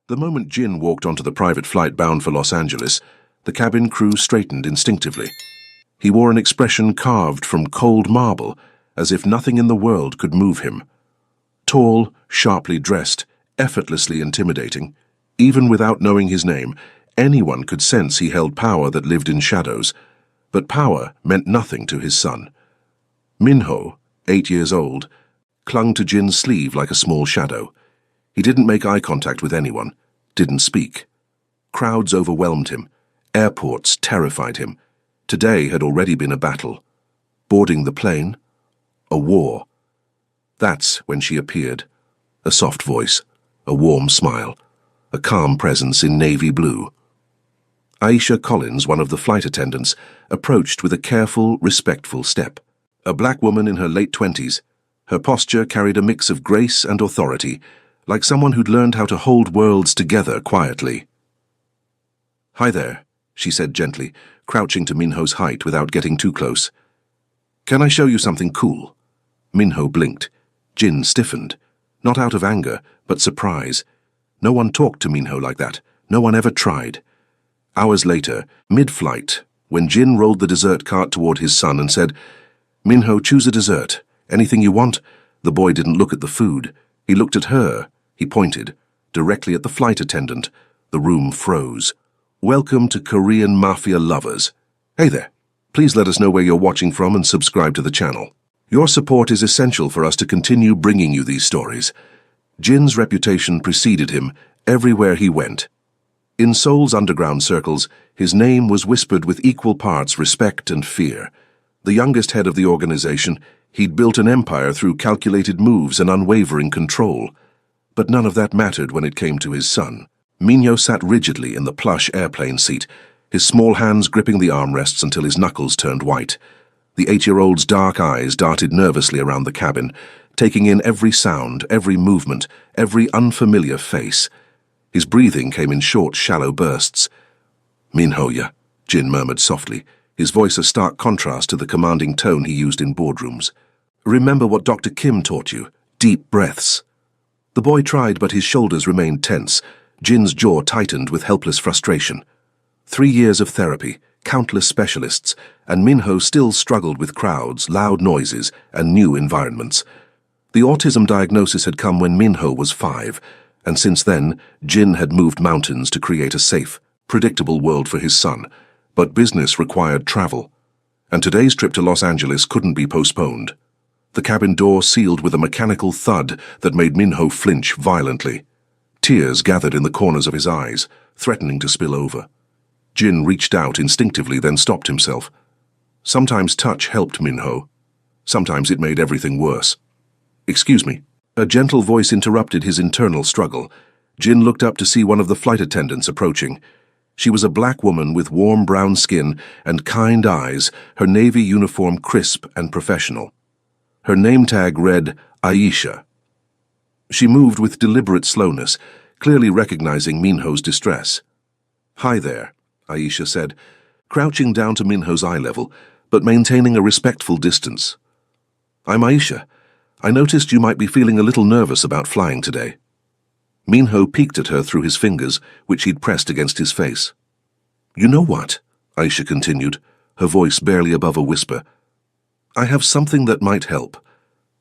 The moment Jin walked onto the private flight bound for Los Angeles, the cabin crew straightened instinctively. He wore an expression carved from cold marble, as if nothing in the world could move him. Tall, sharply dressed, effortlessly intimidating. Even without knowing his name, anyone could sense he held power that lived in shadows. But power meant nothing to his son. Minho, 8 years old, clung to Jin's sleeve like a small shadow. He didn't make eye contact with anyone, didn't speak. Crowds overwhelmed him. Airports terrified him. Today had already been a battle. Boarding the plane, a war. That's when she appeared. A soft voice, a warm smile, a calm presence in navy blue. Aisha Collins, one of the flight attendants, approached with a careful, respectful step. A black woman in her late 20s, her posture carried a mix of grace and authority, like someone who'd learned how to hold worlds together quietly. "Hi there," she said gently, crouching to Minho's height without getting too close. "Can I show you something cool?" Minho blinked. Jin stiffened, not out of anger, but surprise. No one talked to Minho like that. No one ever tried. Hours later, mid-flight, when Jin rolled the dessert cart toward his son and said, "Minho, choose a dessert. Anything you want?" The boy didn't look at the food. He looked at her. He pointed, directly at the flight attendant. The room froze. "Welcome to Korean Mafia lovers. Hey there. Please let us know where you're watching from and subscribe to the channel. Your support is essential for us to continue bringing you these stories." Jin's reputation preceded him everywhere he went. In Seoul's underground circles, his name was whispered with equal parts respect and fear. The youngest head of the organization, he'd built an empire through calculated moves and unwavering control. But none of that mattered when it came to his son. Minho sat rigidly in the plush airplane seat, his small hands gripping the armrests until his knuckles turned white. The 8-year-old's dark eyes darted nervously around the cabin, taking in every sound, every movement, every unfamiliar face. His breathing came in short, shallow bursts. "Minho-ya," Jin murmured softly, his voice a stark contrast to the commanding tone he used in boardrooms. "Remember what Dr. Kim taught you. Deep breaths." The boy tried, but his shoulders remained tense. Jin's jaw tightened with helpless frustration. 3 years of therapy, countless specialists, and Minho still struggled with crowds, loud noises, and new environments. The autism diagnosis had come when Minho was 5, and since then, Jin had moved mountains to create a safe, predictable world for his son. But business required travel, and today's trip to Los Angeles couldn't be postponed. The cabin door sealed with a mechanical thud that made Minho flinch violently. Tears gathered in the corners of his eyes, threatening to spill over. Jin reached out instinctively, then stopped himself. Sometimes touch helped Minho. Sometimes it made everything worse. "Excuse me." A gentle voice interrupted his internal struggle. Jin looked up to see one of the flight attendants approaching. She was a black woman with warm brown skin and kind eyes, her navy uniform crisp and professional. Her name tag read Aisha. She moved with deliberate slowness, clearly recognizing Minho's distress. "Hi there," Aisha said, crouching down to Minho's eye level, but maintaining a respectful distance. "I'm Aisha. I noticed you might be feeling a little nervous about flying today." Minho peeked at her through his fingers, which he'd pressed against his face. "You know what?" Aisha continued, her voice barely above a whisper. "I have something that might help,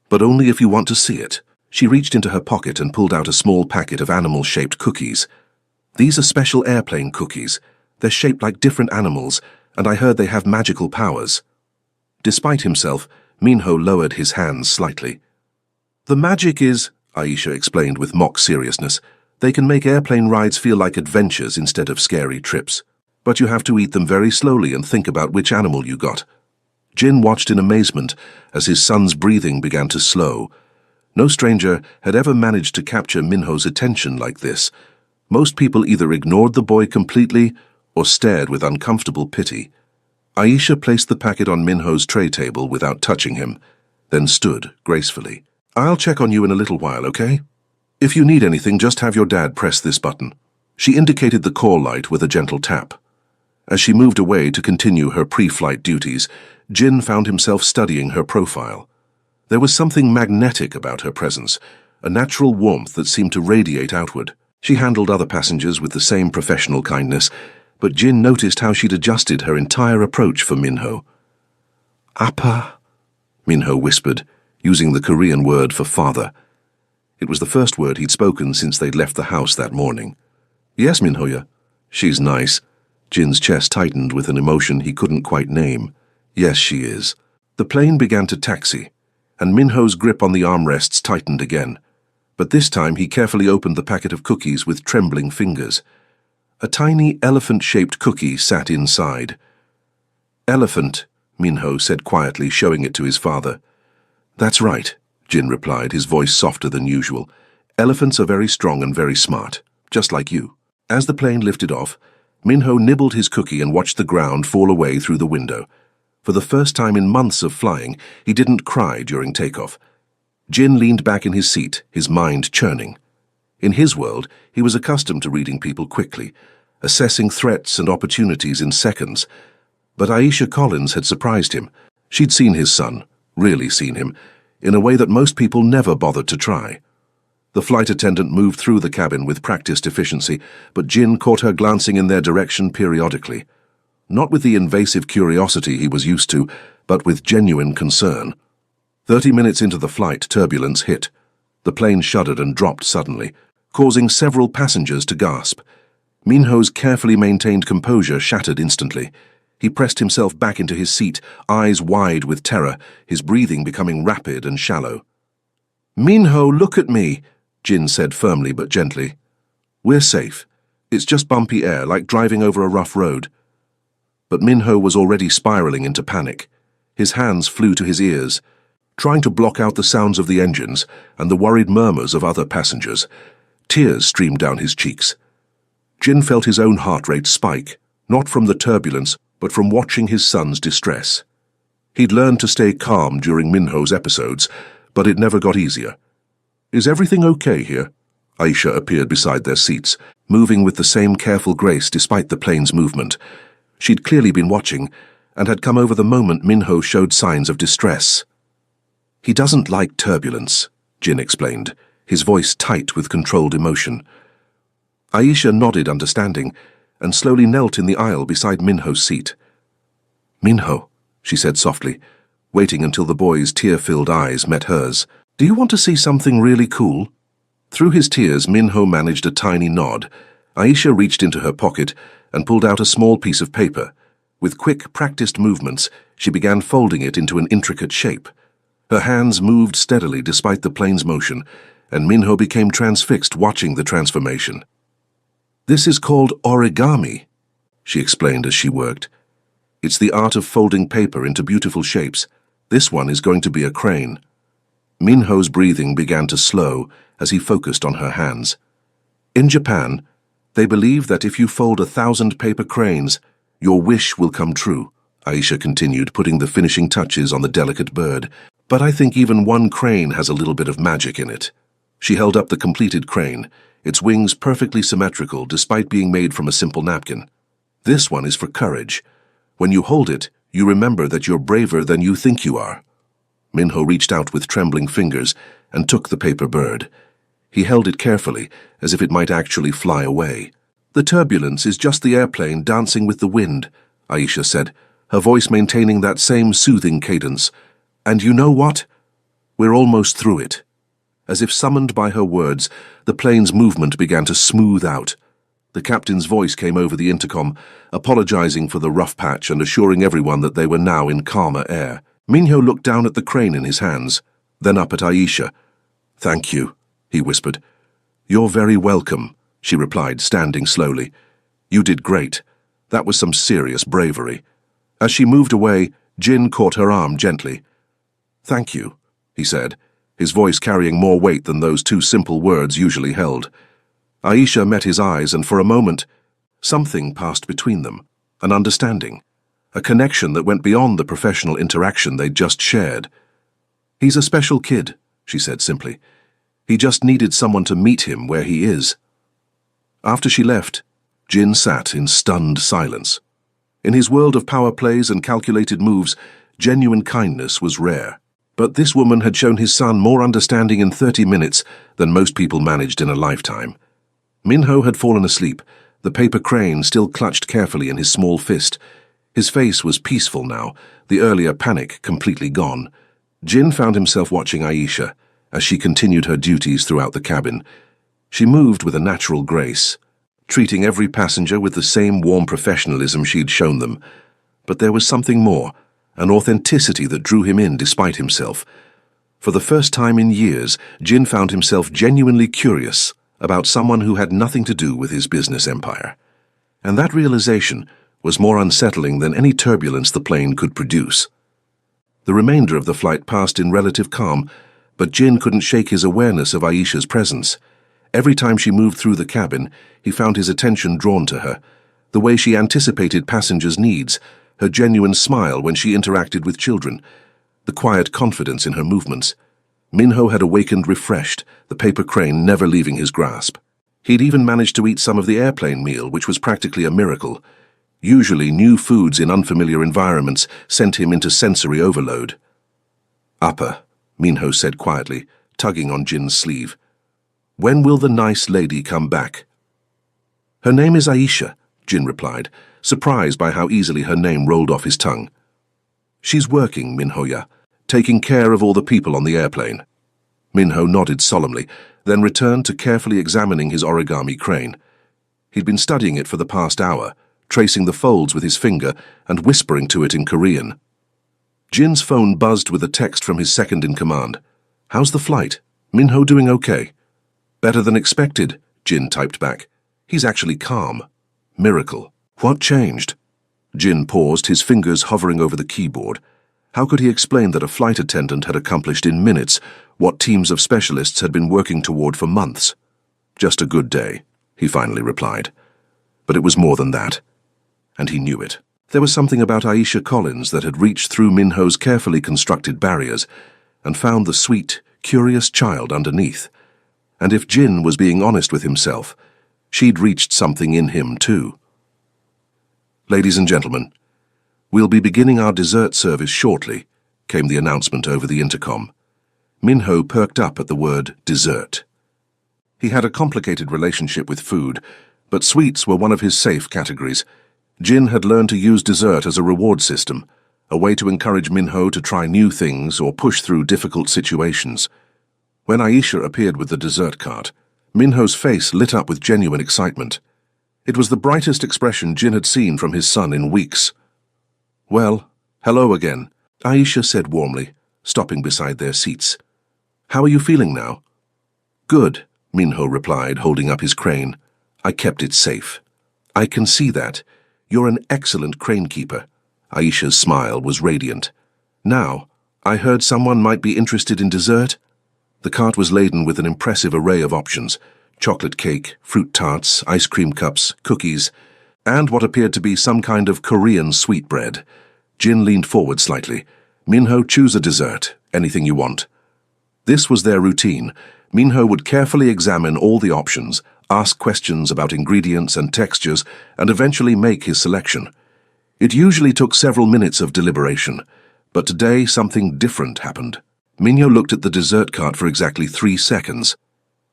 but only if you want to see it." She reached into her pocket and pulled out a small packet of animal-shaped cookies. "These are special airplane cookies. They're shaped like different animals, and I heard they have magical powers." Despite himself, Minho lowered his hands slightly. "The magic is," Aisha explained with mock seriousness, "they can make airplane rides feel like adventures instead of scary trips. But you have to eat them very slowly and think about which animal you got." Jin watched in amazement as his son's breathing began to slow. No stranger had ever managed to capture Minho's attention like this. Most people either ignored the boy completely or stared with uncomfortable pity. Aisha placed the packet on Minho's tray table without touching him, then stood gracefully. "I'll check on you in a little while, okay? If you need anything, just have your dad press this button." She indicated the call light with a gentle tap. As she moved away to continue her pre-flight duties, Jin found himself studying her profile. There was something magnetic about her presence, a natural warmth that seemed to radiate outward. She handled other passengers with the same professional kindness, but Jin noticed how she'd adjusted her entire approach for Minho. "Appa," Minho whispered, using the Korean word for father. It was the first word he'd spoken since they'd left the house that morning. "Yes, Minhoya." "She's nice." Jin's chest tightened with an emotion he couldn't quite name. "Yes, she is." The plane began to taxi, and Minho's grip on the armrests tightened again. But this time he carefully opened the packet of cookies with trembling fingers. A tiny elephant-shaped cookie sat inside. "Elephant," Minho said quietly, showing it to his father. "That's right," Jin replied, his voice softer than usual. "Elephants are very strong and very smart, just like you." As the plane lifted off, Minho nibbled his cookie and watched the ground fall away through the window. For the first time in months of flying, he didn't cry during takeoff. Jin leaned back in his seat, his mind churning. In his world, he was accustomed to reading people quickly, assessing threats and opportunities in seconds. But Aisha Collins had surprised him. She'd seen his son, really seen him, in a way that most people never bothered to try. The flight attendant moved through the cabin with practiced efficiency, but Jin caught her glancing in their direction periodically. Not with the invasive curiosity he was used to, but with genuine concern. 30 minutes into the flight, turbulence hit. The plane shuddered and dropped suddenly, causing several passengers to gasp. Minho's carefully maintained composure shattered instantly. He pressed himself back into his seat, eyes wide with terror, his breathing becoming rapid and shallow. "Minho, look at me," Jin said firmly but gently. "We're safe. It's just bumpy air, like driving over a rough road." But Minho was already spiraling into panic. His hands flew to his ears, trying to block out the sounds of the engines and the worried murmurs of other passengers. Tears streamed down his cheeks. Jin felt his own heart rate spike, not from the turbulence, but from watching his son's distress. He'd learned to stay calm during Minho's episodes, but it never got easier. "Is everything okay here?" Aisha appeared beside their seats, moving with the same careful grace despite the plane's movement. She'd clearly been watching, and had come over the moment Minho showed signs of distress. "He doesn't like turbulence," Jin explained, his voice tight with controlled emotion. Aisha nodded understanding, and slowly knelt in the aisle beside Minho's seat. "Minho," she said softly, waiting until the boy's tear-filled eyes met hers. "Do you want to see something really cool?" Through his tears, Minho managed a tiny nod. Aisha reached into her pocket and pulled out a small piece of paper. With quick, practiced movements, she began folding it into an intricate shape. Her hands moved steadily despite the plane's motion, and Minho became transfixed watching the transformation. "This is called origami," she explained as she worked. "It's the art of folding paper into beautiful shapes. This one is going to be a crane." Minho's breathing began to slow as he focused on her hands. "In Japan, they believe that if you fold 1,000 paper cranes, your wish will come true," Aisha continued, putting the finishing touches on the delicate bird. "But I think even one crane has a little bit of magic in it." She held up the completed crane, its wings perfectly symmetrical despite being made from a simple napkin. "This one is for courage. When you hold it, you remember that you're braver than you think you are." Minho reached out with trembling fingers and took the paper bird. He held it carefully, as if it might actually fly away. "The turbulence is just the airplane dancing with the wind," Aisha said, her voice maintaining that same soothing cadence. "And you know what? We're almost through it." As if summoned by her words, the plane's movement began to smooth out. The captain's voice came over the intercom, apologizing for the rough patch and assuring everyone that they were now in calmer air. Minho looked down at the crane in his hands, then up at Aisha. "Thank you," he whispered. "You're very welcome," she replied, standing slowly. "You did great. That was some serious bravery." As she moved away, Jin caught her arm gently. "Thank you," he said, his voice carrying more weight than those two simple words usually held. Aisha met his eyes, and for a moment, something passed between them, an understanding, a connection that went beyond the professional interaction they'd just shared. "He's a special kid," she said simply. "He just needed someone to meet him where he is." After she left, Jin sat in stunned silence. In his world of power plays and calculated moves, genuine kindness was rare. But this woman had shown his son more understanding in 30 minutes than most people managed in a lifetime. Minho had fallen asleep, the paper crane still clutched carefully in his small fist. His face was peaceful now, the earlier panic completely gone. Jin found himself watching Aisha as she continued her duties throughout the cabin. She moved with a natural grace, treating every passenger with the same warm professionalism she'd shown them. But there was something more, an authenticity that drew him in despite himself. For the first time in years, Jin found himself genuinely curious about someone who had nothing to do with his business empire. And that realization was more unsettling than any turbulence the plane could produce. The remainder of the flight passed in relative calm, but Jin couldn't shake his awareness of Aisha's presence. Every time she moved through the cabin, he found his attention drawn to her. The way she anticipated passengers' needs, her genuine smile when she interacted with children, the quiet confidence in her movements. Minho had awakened refreshed, the paper crane never leaving his grasp. He'd even managed to eat some of the airplane meal, which was practically a miracle. Usually, new foods in unfamiliar environments sent him into sensory overload. "Upper," Minho said quietly, tugging on Jin's sleeve. "When will the nice lady come back?" "Her name is Aisha," Jin replied, surprised by how easily her name rolled off his tongue. "She's working, Minho-ya, taking care of all the people on the airplane." Minho nodded solemnly, then returned to carefully examining his origami crane. He'd been studying it for the past hour, tracing the folds with his finger and whispering to it in Korean. Jin's phone buzzed with a text from his second-in-command. "How's the flight? Minho doing okay?" "Better than expected," Jin typed back. "He's actually calm. Miracle. What changed?" Jin paused, his fingers hovering over the keyboard. How could he explain that a flight attendant had accomplished in minutes what teams of specialists had been working toward for months? "Just a good day," he finally replied. But it was more than that. And he knew it. There was something about Aisha Collins that had reached through Minho's carefully constructed barriers and found the sweet, curious child underneath. And if Jin was being honest with himself, she'd reached something in him too. "Ladies and gentlemen, we'll be beginning our dessert service shortly," came the announcement over the intercom. Minho perked up at the word dessert. He had a complicated relationship with food, but sweets were one of his safe categories. Jin had learned to use dessert as a reward system, a way to encourage Minho to try new things or push through difficult situations. When Aisha appeared with the dessert cart, Minho's face lit up with genuine excitement. It was the brightest expression Jin had seen from his son in weeks. "Well, hello again," Aisha said warmly, stopping beside their seats. "How are you feeling now?" "Good," Minho replied, holding up his crane. "I kept it safe." "I can see that. You're an excellent crane keeper." Aisha's smile was radiant. "Now, I heard someone might be interested in dessert." The cart was laden with an impressive array of options: chocolate cake, fruit tarts, ice cream cups, cookies, and what appeared to be some kind of Korean sweetbread. Jin leaned forward slightly. "Minho, choose a dessert, anything you want." This was their routine. Minho would carefully examine all the options, ask questions about ingredients and textures, and eventually make his selection. It usually took several minutes of deliberation, but today something different happened. Minho looked at the dessert cart for exactly 3 seconds.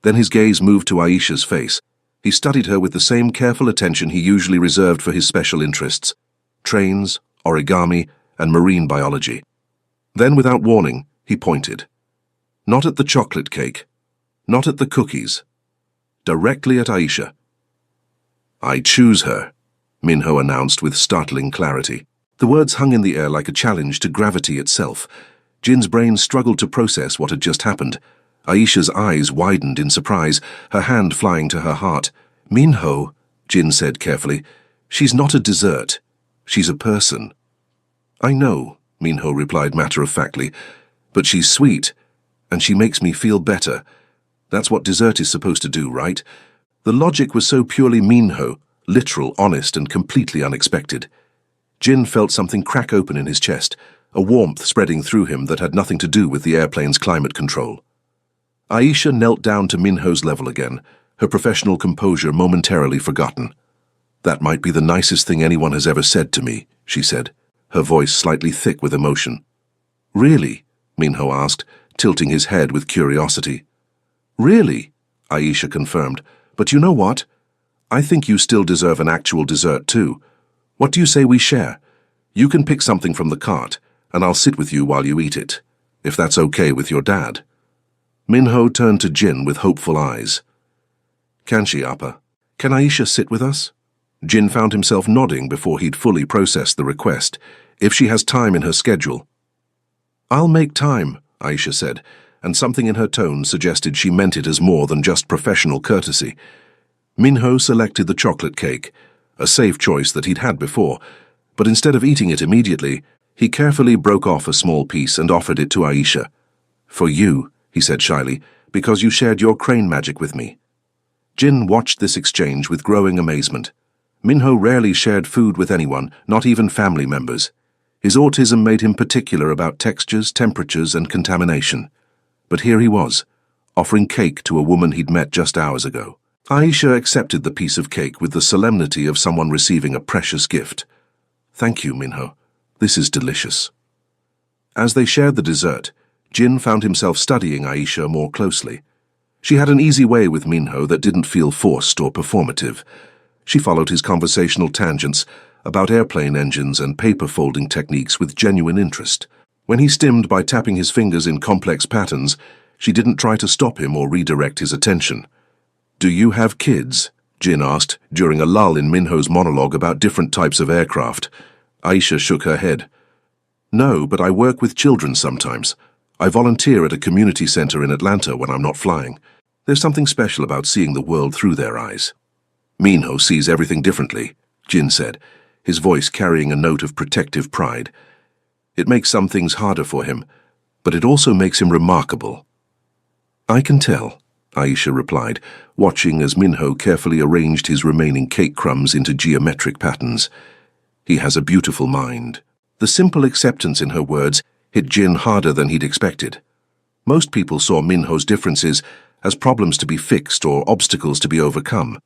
Then his gaze moved to Aisha's face. He studied her with the same careful attention he usually reserved for his special interests: trains, origami, and marine biology. Then, without warning, he pointed. Not at the chocolate cake, not at the cookies, directly at Aisha. "I choose her," Minho announced with startling clarity. The words hung in the air like a challenge to gravity itself. Jin's brain struggled to process what had just happened. Aisha's eyes widened in surprise, her hand flying to her heart. "Minho," Jin said carefully, "she's not a dessert. She's a person." "I know," Minho replied matter-of-factly, "but she's sweet, and she makes me feel better. That's what dessert is supposed to do, right?" The logic was so purely Minho, literal, honest, and completely unexpected. Jin felt something crack open in his chest, a warmth spreading through him that had nothing to do with the airplane's climate control. Aisha knelt down to Minho's level again, her professional composure momentarily forgotten. "That might be the nicest thing anyone has ever said to me," she said, her voice slightly thick with emotion. "Really?" Minho asked, tilting his head with curiosity. "Really?" Aisha confirmed, But you know what? I think you still deserve an actual dessert too. What do you say we share? You can pick something from the cart, and I'll sit with you while you eat it, if that's okay with your dad." Minho turned to Jin with hopeful eyes. "Can she, Appa? Can Aisha sit with us?" Jin found himself nodding before he'd fully processed the request. "If she has time in her schedule." "I'll make time," Aisha said, and something in her tone suggested she meant it as more than just professional courtesy. Minho selected the chocolate cake, a safe choice that he'd had before, but instead of eating it immediately, he carefully broke off a small piece and offered it to Aisha. "For you," he said shyly, "because you shared your crane magic with me." Jin watched this exchange with growing amazement. Minho rarely shared food with anyone, not even family members. His autism made him particular about textures, temperatures, and contamination. But here he was, offering cake to a woman he'd met just hours ago. Aisha accepted the piece of cake with the solemnity of someone receiving a precious gift. "Thank you, Minho. This is delicious." As they shared the dessert, Jin found himself studying Aisha more closely. She had an easy way with Minho that didn't feel forced or performative. She followed his conversational tangents about airplane engines and paper folding techniques with genuine interest. When he stimmed by tapping his fingers in complex patterns, she didn't try to stop him or redirect his attention. "Do you have kids?" Jin asked during a lull in Minho's monologue about different types of aircraft. Aisha shook her head. "No, but I work with children sometimes. I volunteer at a community center in Atlanta when I'm not flying. There's something special about seeing the world through their eyes." "Minho sees everything differently," Jin said, his voice carrying a note of protective pride. "It makes some things harder for him, but it also makes him remarkable." "I can tell," Aisha replied, watching as Minho carefully arranged his remaining cake crumbs into geometric patterns. "He has a beautiful mind." The simple acceptance in her words hit Jin harder than he'd expected. Most people saw Minho's differences as problems to be fixed or obstacles to be overcome.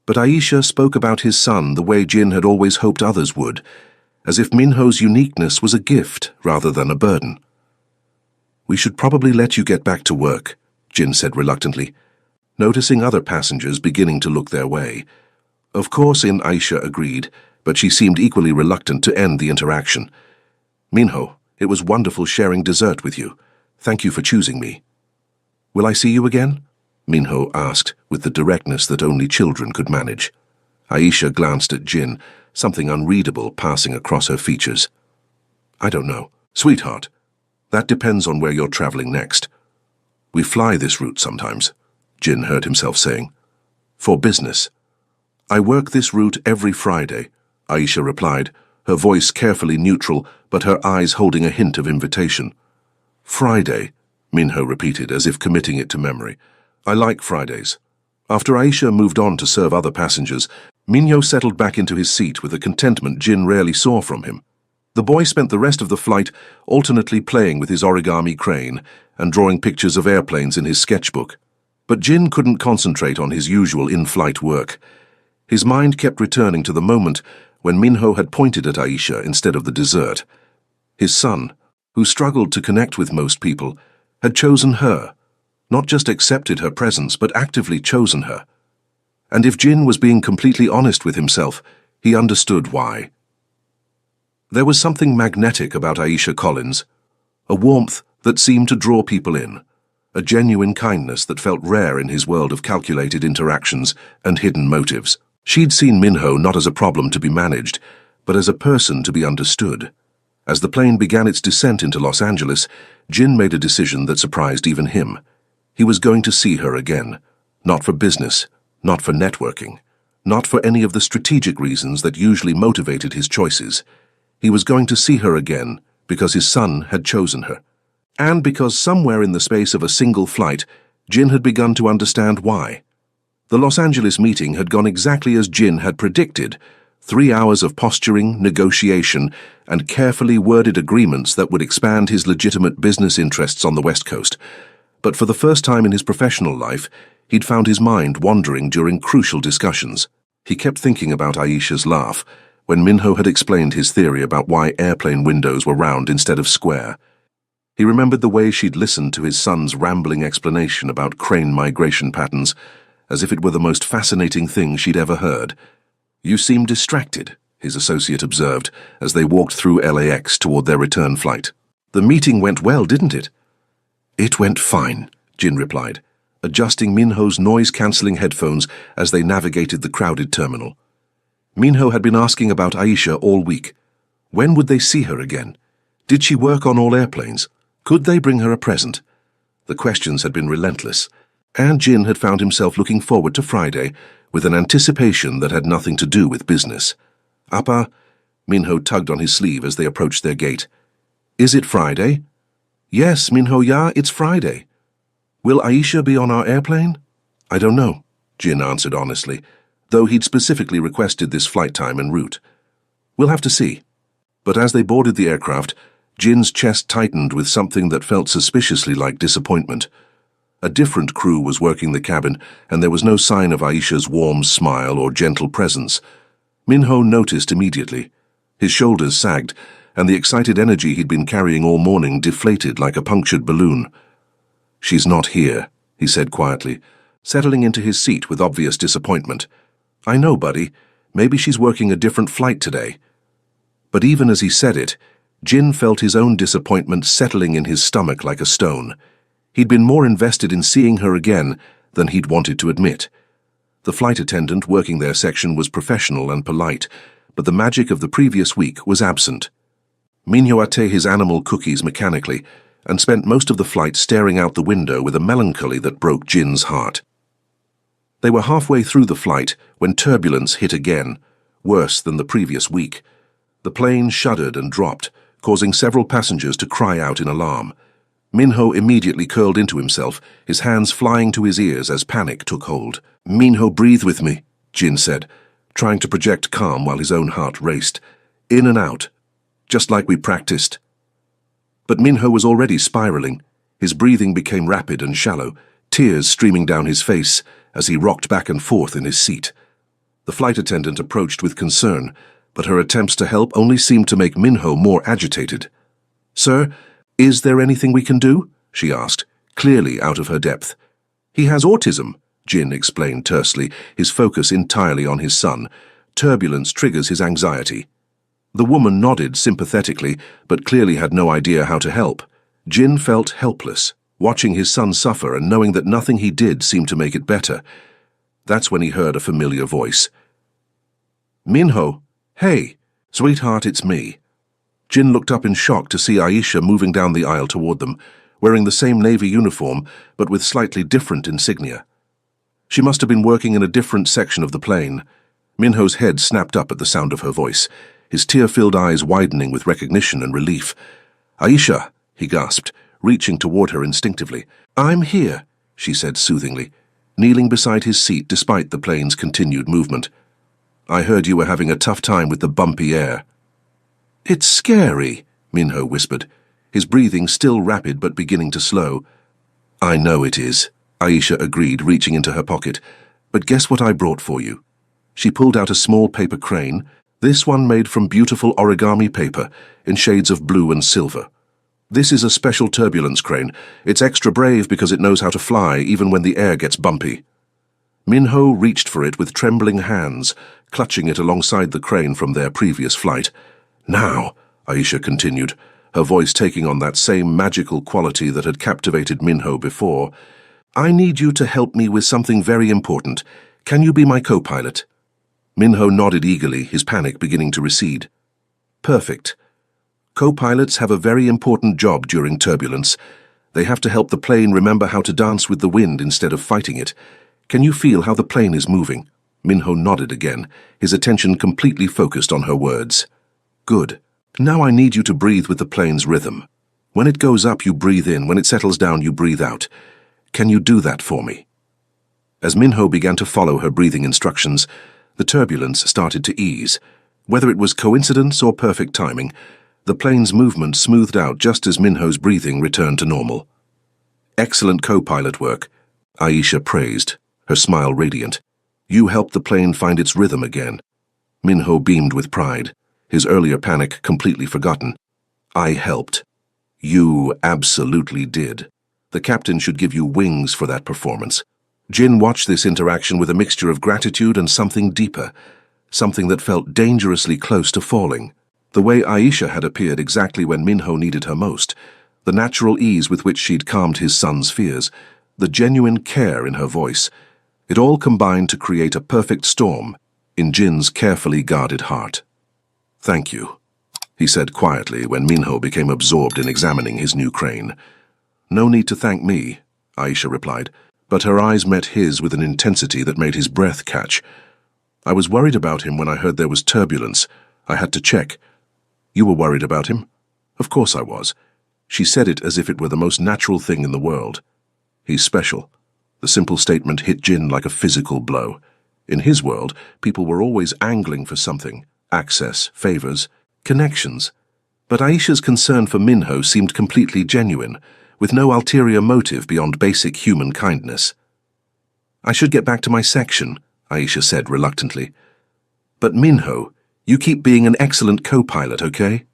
But Aisha spoke about his son the way Jin had always hoped others would, as if Minho's uniqueness was a gift rather than a burden. "We should probably let you get back to work," Jin said reluctantly, noticing other passengers beginning to look their way. Of course, Aisha agreed, but she seemed equally reluctant to end the interaction. "Minho, it was wonderful sharing dessert with you. Thank you for choosing me." "Will I see you again?" Minho asked with the directness that only children could manage. Aisha glanced at Jin, something unreadable passing across her features. "I don't know. Sweetheart, that depends on where you're traveling next. We fly this route sometimes," Jin heard himself saying. "For business." "I work this route every Friday," Aisha replied, her voice carefully neutral, but her eyes holding a hint of invitation. "Friday," Minho repeated, as if committing it to memory. "I like Fridays." After Aisha moved on to serve other passengers, Minho settled back into his seat with a contentment Jin rarely saw from him. The boy spent the rest of the flight alternately playing with his origami crane and drawing pictures of airplanes in his sketchbook. But Jin couldn't concentrate on his usual in-flight work. His mind kept returning to the moment when Minho had pointed at Aisha instead of the dessert. His son, who struggled to connect with most people, had chosen her, not just accepted her presence, but actively chosen her. And if Jin was being completely honest with himself, he understood why. There was something magnetic about Aisha Collins, a warmth that seemed to draw people in, a genuine kindness that felt rare in his world of calculated interactions and hidden motives. She'd seen Minho not as a problem to be managed, but as a person to be understood. As the plane began its descent into Los Angeles, Jin made a decision that surprised even him. He was going to see her again, not for business, not for networking, not for any of the strategic reasons that usually motivated his choices. He was going to see her again because his son had chosen her, and because somewhere in the space of a single flight, Jin had begun to understand why. The Los Angeles meeting had gone exactly as Jin had predicted, 3 hours of posturing, negotiation, and carefully worded agreements that would expand his legitimate business interests on the West Coast. But for the first time in his professional life, he'd found his mind wandering during crucial discussions. He kept thinking about Aisha's laugh when Minho had explained his theory about why airplane windows were round instead of square. He remembered the way she'd listened to his son's rambling explanation about crane migration patterns, as if it were the most fascinating thing she'd ever heard. "You seem distracted," his associate observed as they walked through LAX toward their return flight. "The meeting went well, didn't it?" "It went fine," Jin replied, adjusting Minho's noise-cancelling headphones as they navigated the crowded terminal. Minho had been asking about Aisha all week. When would they see her again? Did she work on all airplanes? Could they bring her a present? The questions had been relentless, and Jin had found himself looking forward to Friday with an anticipation that had nothing to do with business. "Appa," Minho tugged on his sleeve as they approached their gate. "Is it Friday?" "Yes, Minho, yeah, it's Friday." "Will Aisha be on our airplane?" "I don't know," Jin answered honestly, though he'd specifically requested this flight time and route. "We'll have to see." But as they boarded the aircraft, Jin's chest tightened with something that felt suspiciously like disappointment. A different crew was working the cabin, and there was no sign of Aisha's warm smile or gentle presence. Minho noticed immediately. His shoulders sagged, and the excited energy he'd been carrying all morning deflated like a punctured balloon. "She's not here," he said quietly, settling into his seat with obvious disappointment. "I know, buddy. Maybe she's working a different flight today." But even as he said it, Jin felt his own disappointment settling in his stomach like a stone. He'd been more invested in seeing her again than he'd wanted to admit. The flight attendant working their section was professional and polite, but the magic of the previous week was absent. Minho ate his animal cookies mechanically and spent most of the flight staring out the window with a melancholy that broke Jin's heart. They were halfway through the flight when turbulence hit again, worse than the previous week. The plane shuddered and dropped, causing several passengers to cry out in alarm. Minho immediately curled into himself, his hands flying to his ears as panic took hold. "Minho, breathe with me," Jin said, trying to project calm while his own heart raced. "In and out, just like we practiced." But Minho was already spiraling. His breathing became rapid and shallow, tears streaming down his face as he rocked back and forth in his seat. The flight attendant approached with concern, but her attempts to help only seemed to make Minho more agitated. "Sir, is there anything we can do?" she asked, clearly out of her depth. "He has autism," Jin explained tersely, his focus entirely on his son. "Turbulence triggers his anxiety." The woman nodded sympathetically, but clearly had no idea how to help. Jin felt helpless, watching his son suffer and knowing that nothing he did seemed to make it better. That's when he heard a familiar voice. "Minho, hey, sweetheart, it's me." Jin looked up in shock to see Aisha moving down the aisle toward them, wearing the same navy uniform but with slightly different insignia. She must have been working in a different section of the plane. Minho's head snapped up at the sound of her voice, his tear-filled eyes widening with recognition and relief. "Aisha," he gasped, reaching toward her instinctively. "I'm here," she said soothingly, kneeling beside his seat despite the plane's continued movement. "I heard you were having a tough time with the bumpy air." "It's scary," Minho whispered, his breathing still rapid but beginning to slow. "I know it is," Aisha agreed, reaching into her pocket. "But guess what I brought for you?" She pulled out a small paper crane, this one made from beautiful origami paper in shades of blue and silver. "This is a special turbulence crane. It's extra brave because it knows how to fly even when the air gets bumpy." Minho reached for it with trembling hands, clutching it alongside the crane from their previous flight. "Now," Aisha continued, her voice taking on that same magical quality that had captivated Minho before, "I need you to help me with something very important. Can you be my co-pilot?" Minho nodded eagerly, his panic beginning to recede. "Perfect. Co-pilots have a very important job during turbulence. They have to help the plane remember how to dance with the wind instead of fighting it. Can you feel how the plane is moving?" Minho nodded again, his attention completely focused on her words. "Good. Now I need you to breathe with the plane's rhythm. When it goes up, you breathe in. When it settles down, you breathe out. Can you do that for me?" As Minho began to follow her breathing instructions, the turbulence started to ease. Whether it was coincidence or perfect timing, the plane's movement smoothed out just as Minho's breathing returned to normal. "Excellent co-pilot work," Aisha praised, her smile radiant. "You helped the plane find its rhythm again." Minho beamed with pride, his earlier panic completely forgotten. "I helped. You absolutely did. The captain should give you wings for that performance." Jin watched this interaction with a mixture of gratitude and something deeper, something that felt dangerously close to falling. The way Aisha had appeared exactly when Minho needed her most, the natural ease with which she'd calmed his son's fears, the genuine care in her voice, it all combined to create a perfect storm in Jin's carefully guarded heart. "Thank you," he said quietly when Minho became absorbed in examining his new crane. "No need to thank me," Aisha replied, but her eyes met his with an intensity that made his breath catch. "I was worried about him when I heard there was turbulence. I had to check." "You were worried about him?" "Of course I was." She said it as if it were the most natural thing in the world. "He's special." The simple statement hit Jin like a physical blow. In his world, people were always angling for something: access, favors, connections. But Aisha's concern for Minho seemed completely genuine, with no ulterior motive beyond basic human kindness. "I should get back to my section," Aisha said reluctantly. "But Minho, you keep being an excellent co-pilot, okay?"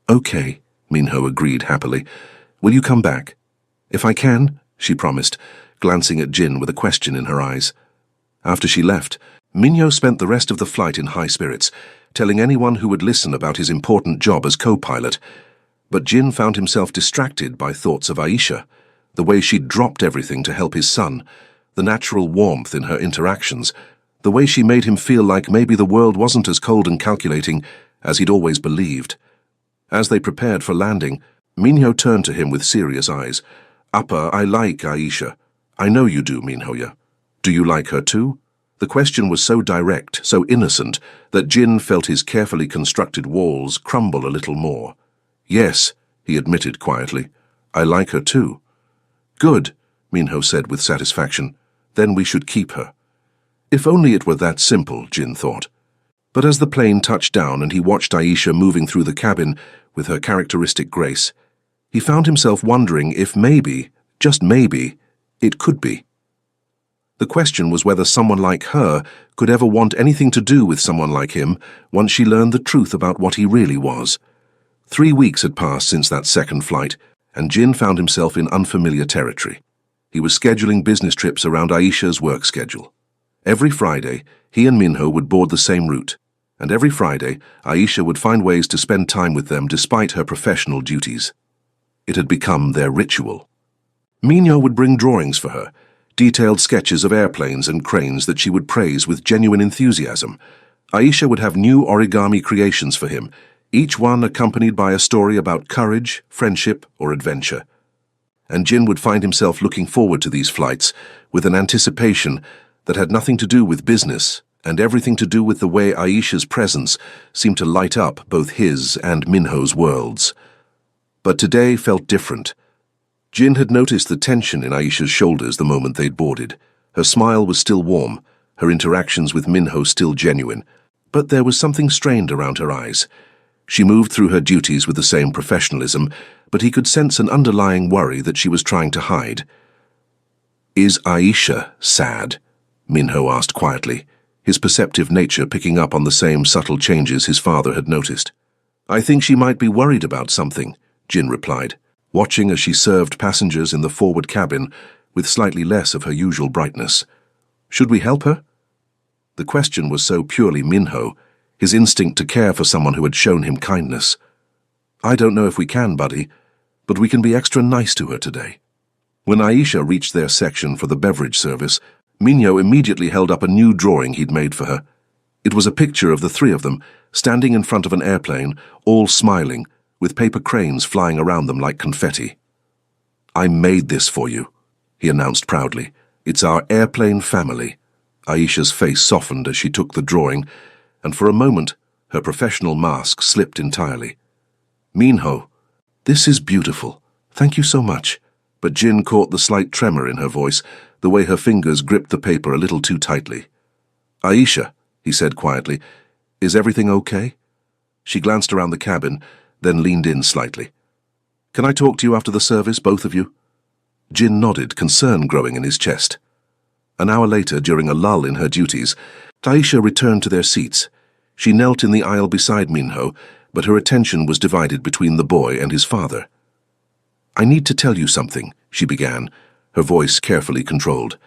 "Okay," Minho agreed happily. "Will you come back?" "If I can," she promised, glancing at Jin with a question in her eyes. After she left, Minho spent the rest of the flight in high spirits, telling anyone who would listen about his important job as co-pilot. But Jin found himself distracted by thoughts of Aisha, the way she'd dropped everything to help his son, the natural warmth in her interactions, the way she made him feel like maybe the world wasn't as cold and calculating as he'd always believed. As they prepared for landing, Minho turned to him with serious eyes. "Appa, I like Aisha." "I know you do, Minhoya. Do you like her too?" The question was so direct, so innocent, that Jin felt his carefully constructed walls crumble a little more. "Yes," he admitted quietly. "I like her too." "Good," Minho said with satisfaction. "Then we should keep her." If only it were that simple, Jin thought. But as the plane touched down and he watched Aisha moving through the cabin with her characteristic grace, he found himself wondering if maybe, just maybe, it could be. The question was whether someone like her could ever want anything to do with someone like him once she learned the truth about what he really was. 3 weeks had passed since that second flight, and Jin found himself in unfamiliar territory. He was scheduling business trips around Aisha's work schedule. Every Friday, he and Minho would board the same route, and every Friday, Aisha would find ways to spend time with them despite her professional duties. It had become their ritual. Minho would bring drawings for her, detailed sketches of airplanes and cranes that she would praise with genuine enthusiasm. Aisha would have new origami creations for him, each one accompanied by a story about courage, friendship, or adventure. And Jin would find himself looking forward to these flights with an anticipation that had nothing to do with business and everything to do with the way Aisha's presence seemed to light up both his and Minho's worlds. But today felt different. Jin had noticed the tension in Aisha's shoulders the moment they'd boarded. Her smile was still warm, her interactions with Minho still genuine, but there was something strained around her eyes. She moved through her duties with the same professionalism, but he could sense an underlying worry that she was trying to hide. "Is Aisha sad?" Minho asked quietly, his perceptive nature picking up on the same subtle changes his father had noticed. "I think she might be worried about something," Jin replied, watching as she served passengers in the forward cabin with slightly less of her usual brightness. "Should we help her?" The question was so purely Minho, his instinct to care for someone who had shown him kindness. "I don't know if we can, buddy, but we can be extra nice to her today." When Aisha reached their section for the beverage service, Minho immediately held up a new drawing he'd made for her. It was a picture of the three of them, standing in front of an airplane, all smiling, with paper cranes flying around them like confetti. "I made this for you," he announced proudly. "It's our airplane family." Aisha's face softened as she took the drawing, and for a moment, her professional mask slipped entirely. "Minho, this is beautiful. Thank you so much." But Jin caught the slight tremor in her voice, the way her fingers gripped the paper a little too tightly. "Aisha," he said quietly, "is everything okay?" She glanced around the cabin, then leaned in slightly. "Can I talk to you after the service, both of you?" Jin nodded, concern growing in his chest. An hour later, during a lull in her duties, Aisha returned to their seats. She knelt in the aisle beside Minho, but her attention was divided between the boy and his father. "I need to tell you something," she began, her voice carefully controlled.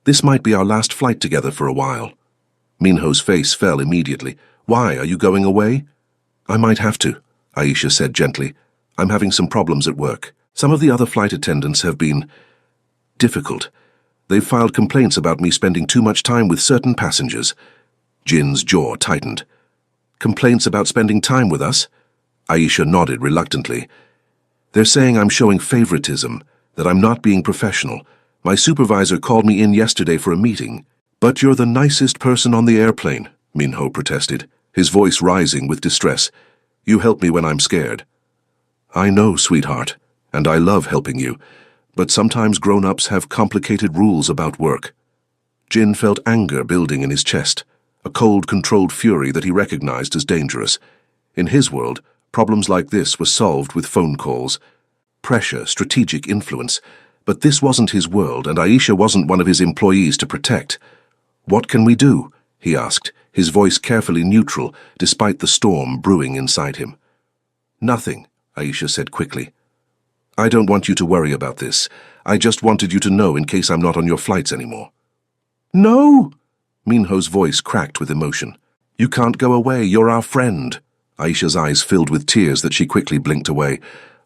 This might be our last flight together for a while. Minho's face fell immediately. Why, are you going away? I might have to, Aisha said gently. I'm having some problems at work. Some of the other flight attendants have been difficult. They've filed complaints about me spending too much time with certain passengers. Jin's jaw tightened. Complaints about spending time with us? Aisha nodded reluctantly. They're saying I'm showing favoritism, that I'm not being professional. My supervisor called me in yesterday for a meeting. But you're the nicest person on the airplane, Minho protested, his voice rising with distress. You help me when I'm scared. I know, sweetheart, and I love helping you, but sometimes grown-ups have complicated rules about work. Jin felt anger building in his chest, a cold, controlled fury that he recognized as dangerous. In his world, problems like this were solved with phone calls. Pressure, strategic influence. But this wasn't his world, and Aisha wasn't one of his employees to protect. What can we do? He asked, his voice carefully neutral, despite the storm brewing inside him. Nothing, Aisha said quickly. I don't want you to worry about this. I just wanted you to know in case I'm not on your flights anymore. No! Minho's voice cracked with emotion. You can't go away, you're our friend. Aisha's eyes filled with tears that she quickly blinked away.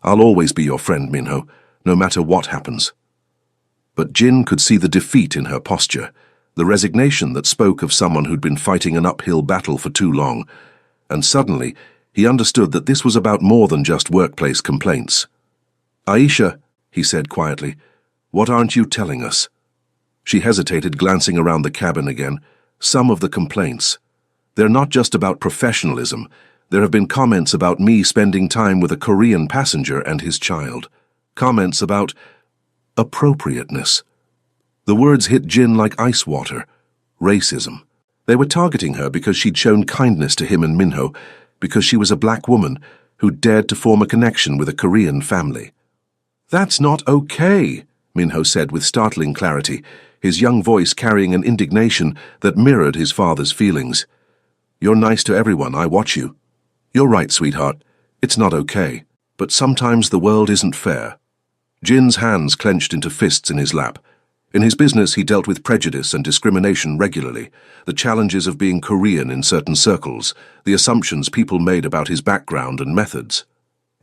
I'll always be your friend, Minho, no matter what happens. But Jin could see the defeat in her posture, the resignation that spoke of someone who'd been fighting an uphill battle for too long, and suddenly he understood that this was about more than just workplace complaints. Aisha, he said quietly, what aren't you telling us? She hesitated, glancing around the cabin again. Some of the complaints. They're not just about professionalism. There have been comments about me spending time with a Korean passenger and his child. Comments about appropriateness. The words hit Jin like ice water. Racism. They were targeting her because she'd shown kindness to him and Minho, because she was a black woman who dared to form a connection with a Korean family. That's not okay, Minho said with startling clarity, his young voice carrying an indignation that mirrored his father's feelings. You're nice to everyone, I watch you. You're right, sweetheart. It's not okay. But sometimes the world isn't fair. Jin's hands clenched into fists in his lap. In his business, he dealt with prejudice and discrimination regularly, the challenges of being Korean in certain circles, the assumptions people made about his background and methods.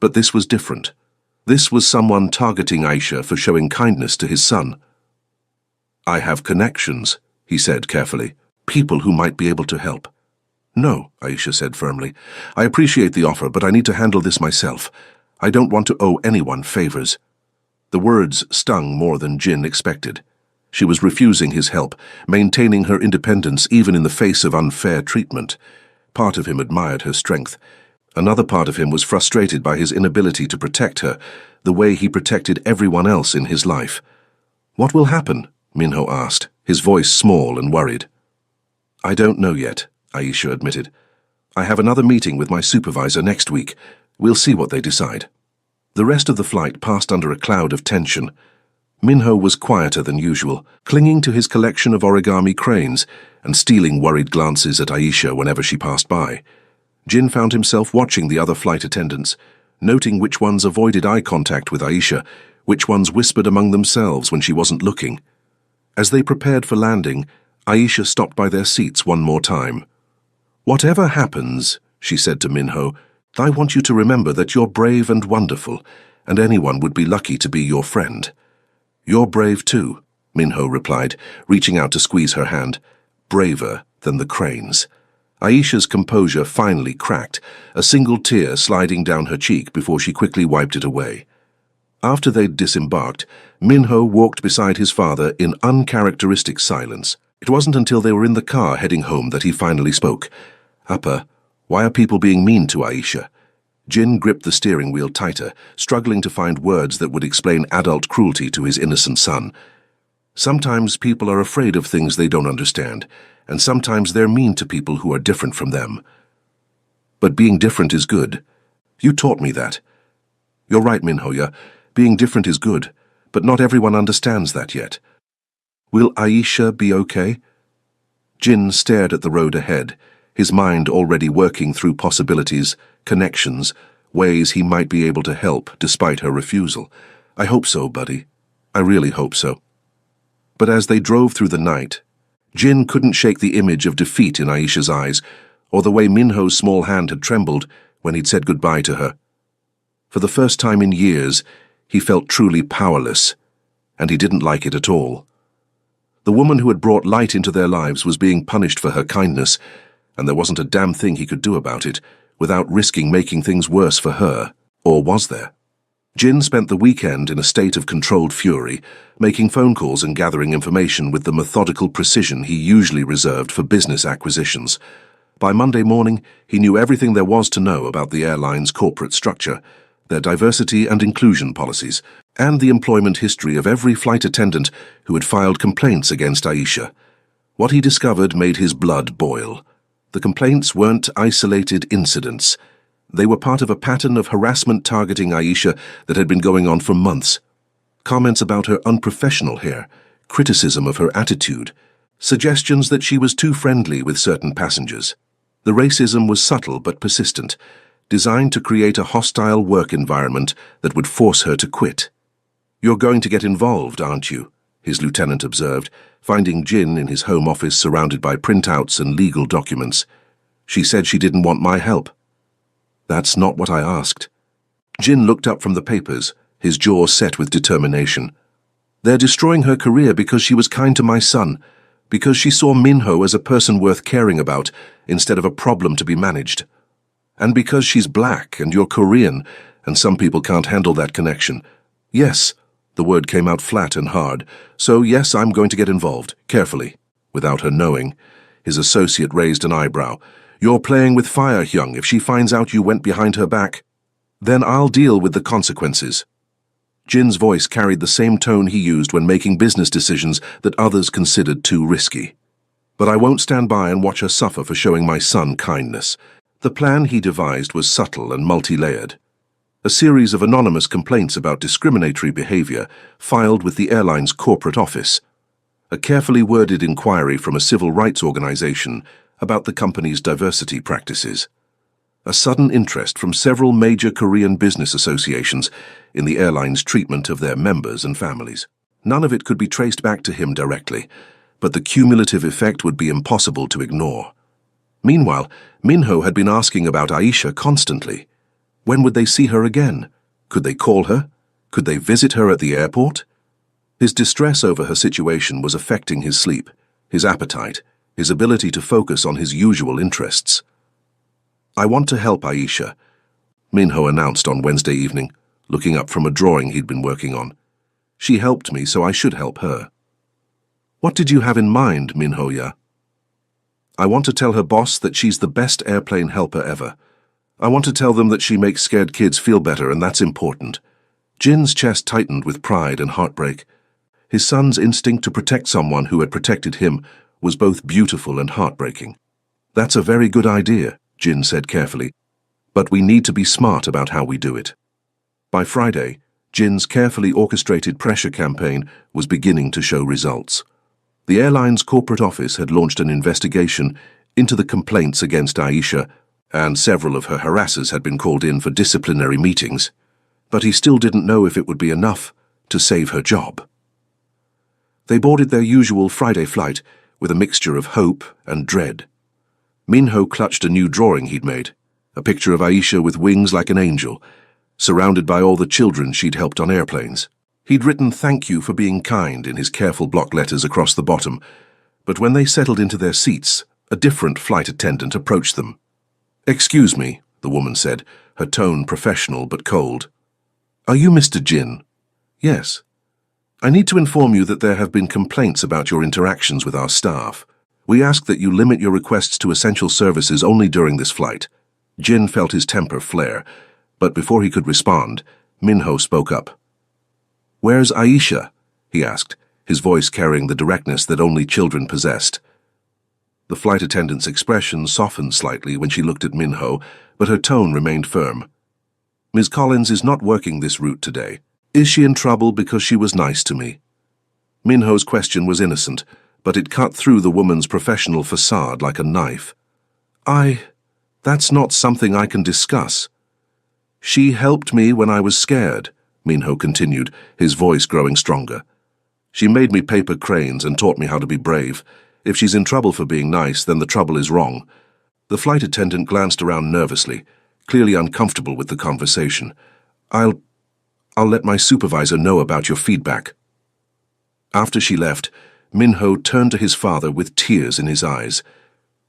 But this was different. This was someone targeting Aisha for showing kindness to his son. I have connections, he said carefully, people who might be able to help. No, Aisha said firmly. I appreciate the offer, but I need to handle this myself. I don't want to owe anyone favors. The words stung more than Jin expected. She was refusing his help, maintaining her independence even in the face of unfair treatment. Part of him admired her strength. Another part of him was frustrated by his inability to protect her, the way he protected everyone else in his life. What will happen? Minho asked, his voice small and worried. I don't know yet, Aisha admitted. I have another meeting with my supervisor next week. We'll see what they decide. The rest of the flight passed under a cloud of tension. Minho was quieter than usual, clinging to his collection of origami cranes and stealing worried glances at Aisha whenever she passed by. Jin found himself watching the other flight attendants, noting which ones avoided eye contact with Aisha, which ones whispered among themselves when she wasn't looking. As they prepared for landing, Aisha stopped by their seats one more time. Whatever happens, she said to Minho, I want you to remember that you're brave and wonderful, and anyone would be lucky to be your friend. You're brave too, Minho replied, reaching out to squeeze her hand. Braver than the cranes. Aisha's composure finally cracked, a single tear sliding down her cheek before she quickly wiped it away. After they'd disembarked, Minho walked beside his father in uncharacteristic silence. It wasn't until they were in the car heading home that he finally spoke. Appa, why are people being mean to Aisha? Jin gripped the steering wheel tighter, struggling to find words that would explain adult cruelty to his innocent son. Sometimes people are afraid of things they don't understand, and sometimes they're mean to people who are different from them. But being different is good. You taught me that. You're right, Minhoya. Being different is good, but not everyone understands that yet. Will Aisha be okay? Jin stared at the road ahead, his mind already working through possibilities, connections, ways he might be able to help despite her refusal. I hope so, buddy. I really hope so. But as they drove through the night, Jin couldn't shake the image of defeat in Aisha's eyes, or the way Minho's small hand had trembled when he'd said goodbye to her. For the first time in years, he felt truly powerless, and he didn't like it at all. The woman who had brought light into their lives was being punished for her kindness, and there wasn't a damn thing he could do about it without risking making things worse for her. Or was there? Jin spent the weekend in a state of controlled fury, making phone calls and gathering information with the methodical precision he usually reserved for business acquisitions. By Monday morning, he knew everything there was to know about the airline's corporate structure, their diversity and inclusion policies, and the employment history of every flight attendant who had filed complaints against Aisha. What he discovered made his blood boil. The complaints weren't isolated incidents. They were part of a pattern of harassment targeting Aisha that had been going on for months. Comments about her unprofessional hair, criticism of her attitude, suggestions that she was too friendly with certain passengers. The racism was subtle but persistent, designed to create a hostile work environment that would force her to quit. "You're going to get involved, aren't you?" his lieutenant observed, finding Jin in his home office surrounded by printouts and legal documents. "She said she didn't want my help." "That's not what I asked." Jin looked up from the papers, his jaw set with determination. "They're destroying her career because she was kind to my son, because she saw Minho as a person worth caring about instead of a problem to be managed. And because she's black and you're Korean, and some people can't handle that connection. Yes," the word came out flat and hard, "so yes, I'm going to get involved, carefully." Without her knowing, his associate raised an eyebrow. "You're playing with fire, Hyung. If she finds out you went behind her back, then I'll deal with the consequences." Jin's voice carried the same tone he used when making business decisions that others considered too risky. "But I won't stand by and watch her suffer for showing my son kindness." The plan he devised was subtle and multi-layered. A series of anonymous complaints about discriminatory behavior filed with the airline's corporate office. A carefully worded inquiry from a civil rights organization about the company's diversity practices. A sudden interest from several major Korean business associations in the airline's treatment of their members and families. None of it could be traced back to him directly, but the cumulative effect would be impossible to ignore. Meanwhile, Minho had been asking about Aisha constantly. When would they see her again? Could they call her? Could they visit her at the airport? His distress over her situation was affecting his sleep, his appetite, his ability to focus on his usual interests. "I want to help Aisha," Minho announced on Wednesday evening, looking up from a drawing he'd been working on. "She helped me, so I should help her." "What did you have in mind, Minho-ya?" "I want to tell her boss that she's the best airplane helper ever. I want to tell them that she makes scared kids feel better, and that's important." Jin's chest tightened with pride and heartbreak. His son's instinct to protect someone who had protected him was both beautiful and heartbreaking. "That's a very good idea," Jin said carefully, "but we need to be smart about how we do it." By Friday, Jin's carefully orchestrated pressure campaign was beginning to show results. The airline's corporate office had launched an investigation into the complaints against Aisha, and several of her harassers had been called in for disciplinary meetings, but he still didn't know if it would be enough to save her job. They boarded their usual Friday flight with a mixture of hope and dread. Minho clutched a new drawing he'd made, a picture of Aisha with wings like an angel, surrounded by all the children she'd helped on airplanes. He'd written "Thank you for being kind" in his careful block letters across the bottom, but when they settled into their seats, a different flight attendant approached them. "Excuse me," the woman said, her tone professional but cold. "Are you Mr. Jin?" "Yes." "I need to inform you that there have been complaints about your interactions with our staff. We ask that you limit your requests to essential services only during this flight." Jin felt his temper flare, but before he could respond, Minho spoke up. "Where's Aisha?" he asked, his voice carrying the directness that only children possessed. The flight attendant's expression softened slightly when she looked at Minho, but her tone remained firm. "Ms. Collins is not working this route today. Is she in trouble because she was nice to me?" Minho's question was innocent, but it cut through the woman's professional facade like a knife. That's not something I can discuss." "She helped me when I was scared," Minho continued, his voice growing stronger. She made me paper cranes and taught me how to be brave. If she's in trouble for being nice, then the trouble is wrong." The flight attendant glanced around nervously, clearly uncomfortable with the conversation. I'll let my supervisor know about your feedback." After she left, Minho turned to his father with tears in his eyes.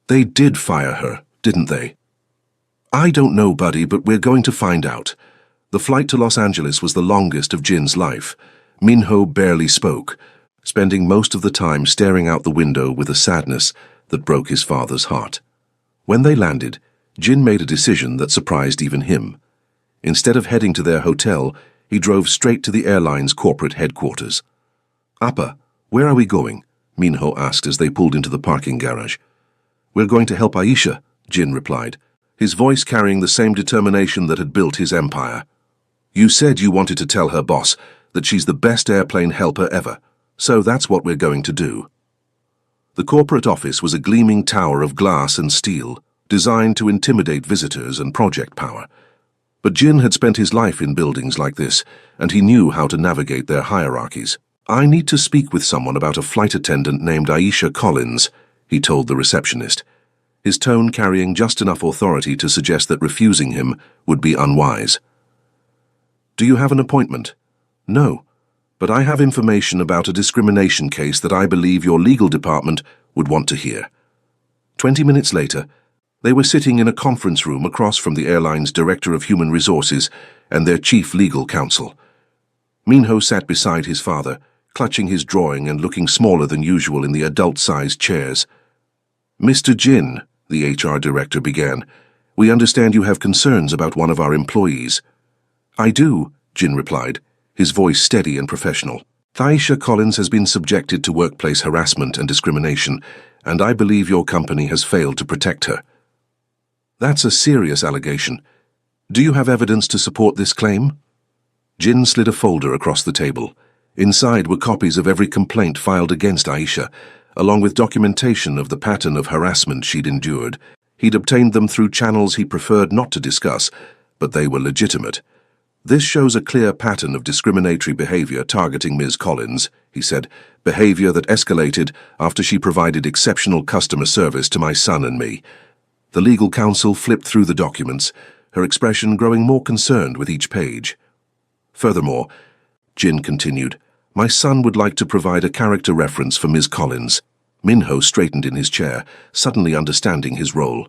"They did fire her, didn't they?" "I don't know, buddy, but we're going to find out." The flight to Los Angeles was the longest of Jin's life. Minho barely spoke, spending most of the time staring out the window with a sadness that broke his father's heart. When they landed, Jin made a decision that surprised even him. Instead of heading to their hotel, he drove straight to the airline's corporate headquarters. "Appa, where are we going?" Minho asked as they pulled into the parking garage. "We're going to help Aisha," Jin replied, his voice carrying the same determination that had built his empire. "You said you wanted to tell her boss that she's the best airplane helper ever, so that's what we're going to do." The corporate office was a gleaming tower of glass and steel, designed to intimidate visitors and project power. But Jin had spent his life in buildings like this, and he knew how to navigate their hierarchies. "I need to speak with someone about a flight attendant named Aisha Collins," he told the receptionist, his tone carrying just enough authority to suggest that refusing him would be unwise. "Do you have an appointment?" "No, but I have information about a discrimination case that I believe your legal department would want to hear." 20 minutes later, they were sitting in a conference room across from the airline's Director of Human Resources and their Chief Legal Counsel. Minho sat beside his father, clutching his drawing and looking smaller than usual in the adult-sized chairs. "Mr. Jin," the HR director began, "we understand you have concerns about one of our employees." "I do," Jin replied, his voice steady and professional. "Aisha Collins has been subjected to workplace harassment and discrimination, and I believe your company has failed to protect her." "That's a serious allegation. Do you have evidence to support this claim?" Jin slid a folder across the table. Inside were copies of every complaint filed against Aisha, along with documentation of the pattern of harassment she'd endured. He'd obtained them through channels he preferred not to discuss, but they were legitimate. "This shows a clear pattern of discriminatory behavior targeting Ms. Collins," he said, "behavior that escalated after she provided exceptional customer service to my son and me." The legal counsel flipped through the documents, her expression growing more concerned with each page. "Furthermore," Jin continued, "my son would like to provide a character reference for Ms. Collins." Minho straightened in his chair, suddenly understanding his role.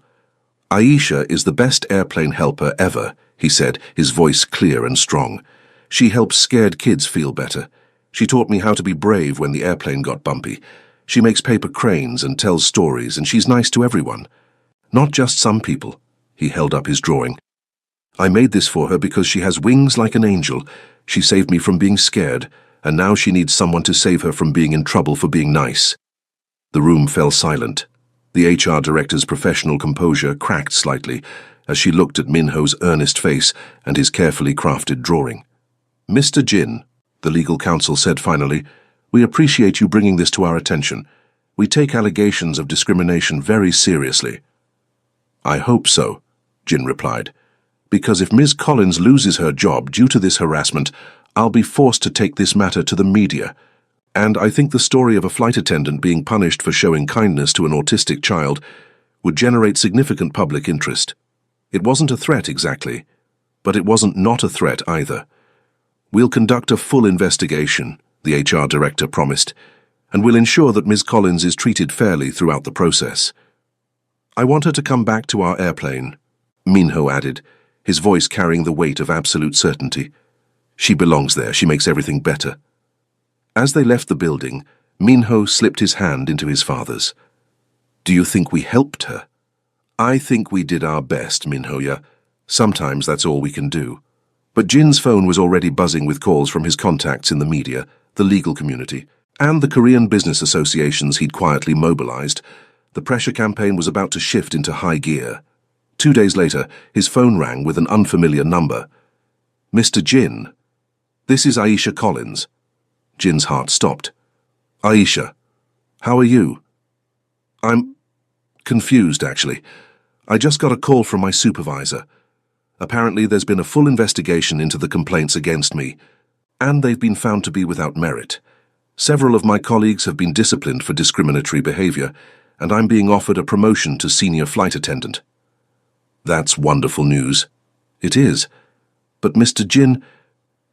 "Aisha is the best airplane helper ever," he said, his voice clear and strong. "She helps scared kids feel better. She taught me how to be brave when the airplane got bumpy. She makes paper cranes and tells stories, and she's nice to everyone. Not just some people." He held up his drawing. "I made this for her because she has wings like an angel. She saved me from being scared, and now she needs someone to save her from being in trouble for being nice." The room fell silent. The HR director's professional composure cracked slightly as she looked at Minho's earnest face and his carefully crafted drawing. "Mr. Jin," the legal counsel said finally, "we appreciate you bringing this to our attention. We take allegations of discrimination very seriously." "I hope so," Jin replied, "because if Ms. Collins loses her job due to this harassment, I'll be forced to take this matter to the media. And I think the story of a flight attendant being punished for showing kindness to an autistic child would generate significant public interest. It wasn't a threat exactly, but it wasn't not a threat either. We'll conduct a full investigation," the HR director promised, "and we'll ensure that Ms. Collins is treated fairly throughout the process. I want her to come back to our airplane," Minho added, his voice carrying the weight of absolute certainty. "She belongs there. She makes everything better." As they left the building, Minho slipped his hand into his father's. "Do you think we helped her?" "I think we did our best, Minho-ya. Sometimes that's all we can do." But Jin's phone was already buzzing with calls from his contacts in the media, the legal community, and the Korean business associations he'd quietly mobilized. The pressure campaign was about to shift into high gear. 2 days later, his phone rang with an unfamiliar number. "Mr. Jin, this is Aisha Collins." Jin's heart stopped. "Aisha, how are you?" "I'm confused, actually. I just got a call from my supervisor. Apparently there's been a full investigation into the complaints against me, and they've been found to be without merit. Several of my colleagues have been disciplined for discriminatory behavior, and I'm being offered a promotion to senior flight attendant. That's wonderful news. It is. But Mr. Jin,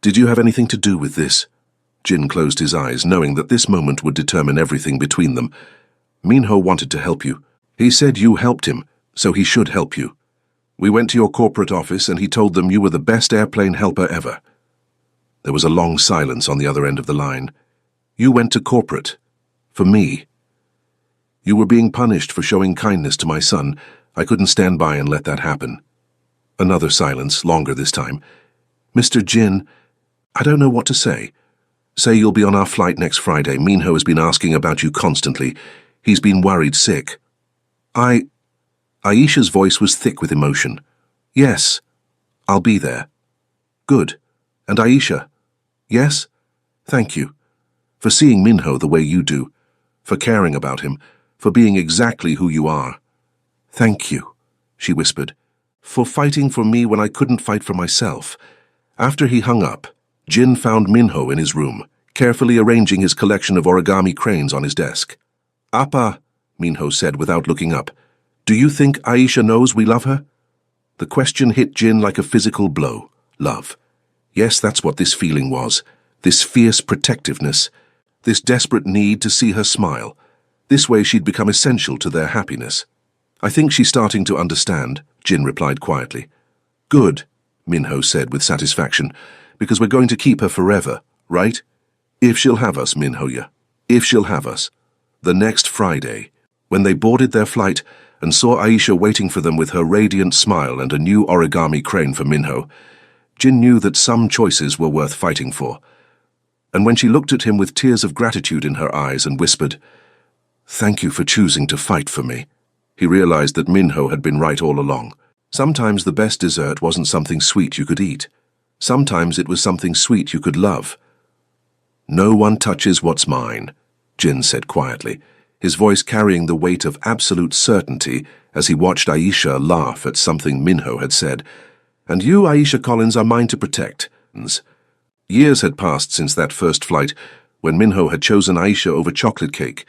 did you have anything to do with this? Jin closed his eyes, knowing that this moment would determine everything between them. Minho wanted to help you. He said you helped him, so he should help you. We went to your corporate office and he told them you were the best airplane helper ever. There was a long silence on the other end of the line. You went to corporate. For me. You were being punished for showing kindness to my son. I couldn't stand by and let that happen. Another silence, longer this time. Mr. Jin, I don't know what to say. Say you'll be on our flight next Friday. Minho has been asking about you constantly. He's been worried sick. Aisha's voice was thick with emotion. Yes, I'll be there. Good. And Aisha? Yes? Thank you. For seeing Minho the way you do. For caring about him. For being exactly who you are. Thank you, she whispered. For fighting for me when I couldn't fight for myself. After he hung up, Jin found Minho in his room, carefully arranging his collection of origami cranes on his desk. Appa, Minho said without looking up, do you think Aisha knows we love her? The question hit Jin like a physical blow. Love. Yes, that's what this feeling was. This fierce protectiveness. This desperate need to see her smile. This way she'd become essential to their happiness. I think she's starting to understand, Jin replied quietly. Good, Minho said with satisfaction, because we're going to keep her forever, right? If she'll have us, Minho-ya. If she'll have us. The next Friday, when they boarded their flight and saw Aisha waiting for them with her radiant smile and a new origami crane for Minho, Jin knew that some choices were worth fighting for. And when she looked at him with tears of gratitude in her eyes and whispered, "Thank you for choosing to fight for me," he realized that Minho had been right all along. Sometimes the best dessert wasn't something sweet you could eat. Sometimes it was something sweet you could love. "No one touches what's mine," Jin said quietly, his voice carrying the weight of absolute certainty as he watched Aisha laugh at something Minho had said. "And you, Aisha Collins, are mine to protect." Years had passed since that first flight, when Minho had chosen Aisha over chocolate cake,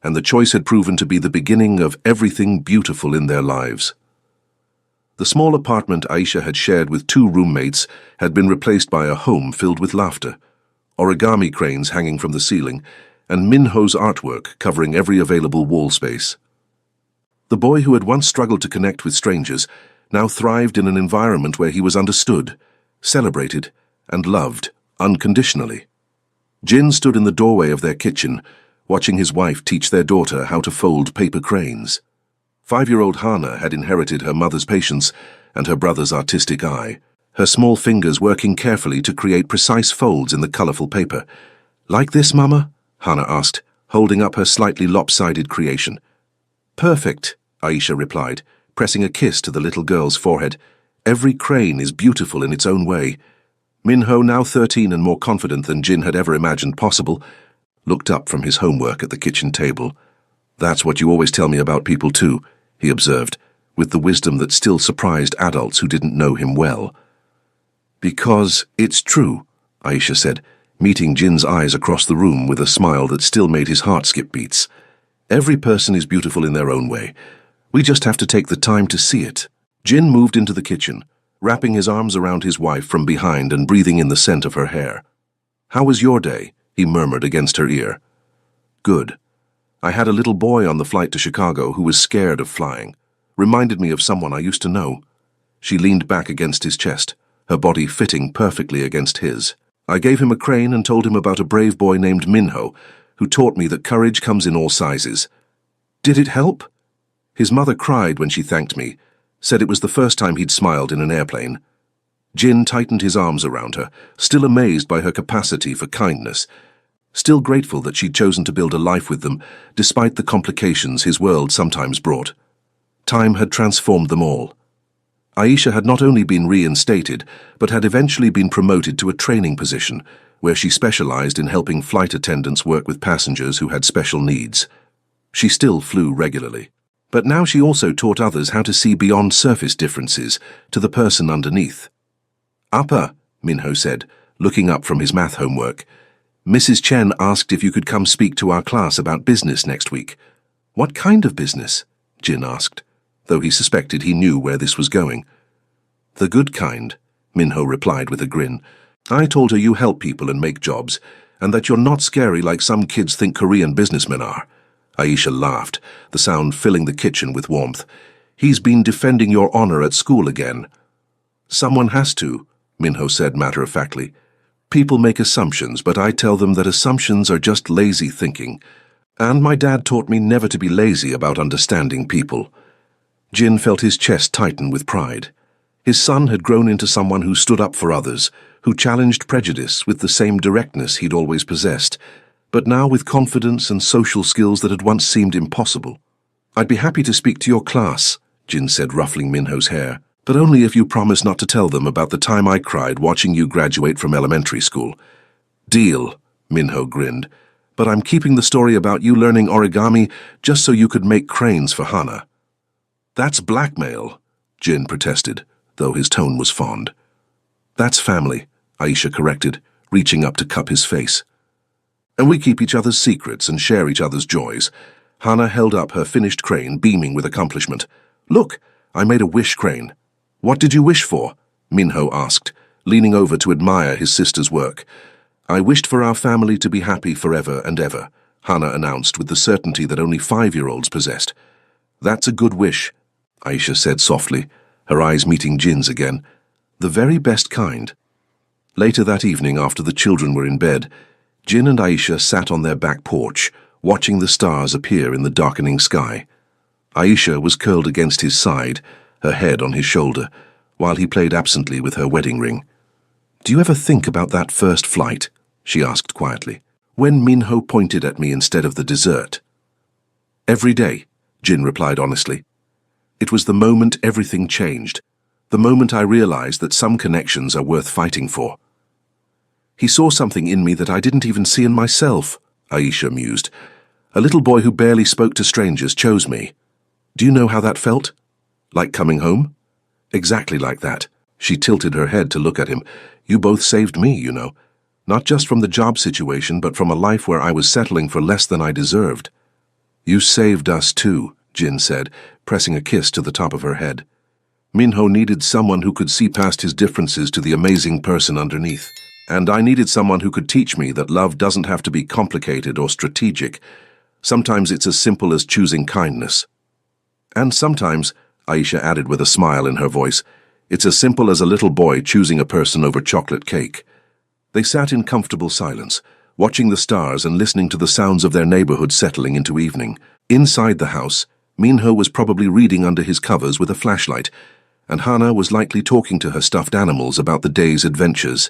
and the choice had proven to be the beginning of everything beautiful in their lives. The small apartment Aisha had shared with two roommates had been replaced by a home filled with laughter, origami cranes hanging from the ceiling, and Minho's artwork covering every available wall space. The boy who had once struggled to connect with strangers now thrived in an environment where he was understood, celebrated, and loved unconditionally. Jin stood in the doorway of their kitchen, watching his wife teach their daughter how to fold paper cranes. 5-year-old Hana had inherited her mother's patience and her brother's artistic eye, her small fingers working carefully to create precise folds in the colorful paper. "Like this, Mama?" Hana asked, holding up her slightly lopsided creation. "Perfect," Aisha replied, pressing a kiss to the little girl's forehead. "Every crane is beautiful in its own way." Minho, now 13 and more confident than Jin had ever imagined possible, looked up from his homework at the kitchen table. "That's what you always tell me about people too," he observed, with the wisdom that still surprised adults who didn't know him well. "Because it's true," Aisha said, meeting Jin's eyes across the room with a smile that still made his heart skip beats. "Every person is beautiful in their own way. We just have to take the time to see it." Jin moved into the kitchen, wrapping his arms around his wife from behind and breathing in the scent of her hair. "How was your day?" he murmured against her ear. "Good. I had a little boy on the flight to Chicago who was scared of flying. Reminded me of someone I used to know." She leaned back against his chest, her body fitting perfectly against his. "I gave him a crane and told him about a brave boy named Minho, who taught me that courage comes in all sizes. Did it help?" His mother cried when she thanked me, said it was the first time he'd smiled in an airplane. Jin tightened his arms around her, still amazed by her capacity for kindness, still grateful that she'd chosen to build a life with them, despite the complications his world sometimes brought. Time had transformed them all. Aisha had not only been reinstated, but had eventually been promoted to a training position, where she specialized in helping flight attendants work with passengers who had special needs. She still flew regularly. But now she also taught others how to see beyond surface differences to the person underneath. "Appa," Minho said, looking up from his math homework. Mrs. Chen asked if you could come speak to our class about business next week. What kind of business? Jin asked, though he suspected he knew where this was going. The good kind, Minho replied with a grin. I told her you help people and make jobs, and that you're not scary like some kids think Korean businessmen are. Aisha laughed, the sound filling the kitchen with warmth. He's been defending your honor at school again. Someone has to, Minho said matter-of-factly. People make assumptions, but I tell them that assumptions are just lazy thinking. And my dad taught me never to be lazy about understanding people. Jin felt his chest tighten with pride. His son had grown into someone who stood up for others, who challenged prejudice with the same directness he'd always possessed, but now with confidence and social skills that had once seemed impossible. I'd be happy to speak to your class, Jin said, ruffling Minho's hair, but only if you promise not to tell them about the time I cried watching you graduate from elementary school. Deal, Minho grinned, but I'm keeping the story about you learning origami just so you could make cranes for Hana. That's blackmail, Jin protested, though his tone was fond. That's family, Aisha corrected, reaching up to cup his face. And we keep each other's secrets and share each other's joys. Hana held up her finished crane, beaming with accomplishment. Look, I made a wish crane. What did you wish for? Minho asked, leaning over to admire his sister's work. I wished for our family to be happy forever and ever, Hana announced with the certainty that only 5-year-olds possessed. That's a good wish, Aisha said softly, her eyes meeting Jin's again. The very best kind. Later that evening, after the children were in bed, Jin and Aisha sat on their back porch, watching the stars appear in the darkening sky. Aisha was curled against his side, her head on his shoulder, while he played absently with her wedding ring. Do you ever think about that first flight? She asked quietly, when Minho pointed at me instead of the dessert. Every day, Jin replied honestly. It was the moment everything changed, the moment I realized that some connections are worth fighting for. He saw something in me that I didn't even see in myself, Aisha mused. A little boy who barely spoke to strangers chose me. Do you know how that felt? Like coming home? Exactly like that. She tilted her head to look at him. You both saved me, you know. Not just from the job situation, but from a life where I was settling for less than I deserved. You saved us too, Jin said, pressing a kiss to the top of her head. Minho needed someone who could see past his differences to the amazing person underneath. And I needed someone who could teach me that love doesn't have to be complicated or strategic. Sometimes it's as simple as choosing kindness. And sometimes, Aisha added with a smile in her voice, it's as simple as a little boy choosing a person over chocolate cake. They sat in comfortable silence, watching the stars and listening to the sounds of their neighborhood settling into evening. Inside the house, Minho was probably reading under his covers with a flashlight, and Hana was likely talking to her stuffed animals about the day's adventures.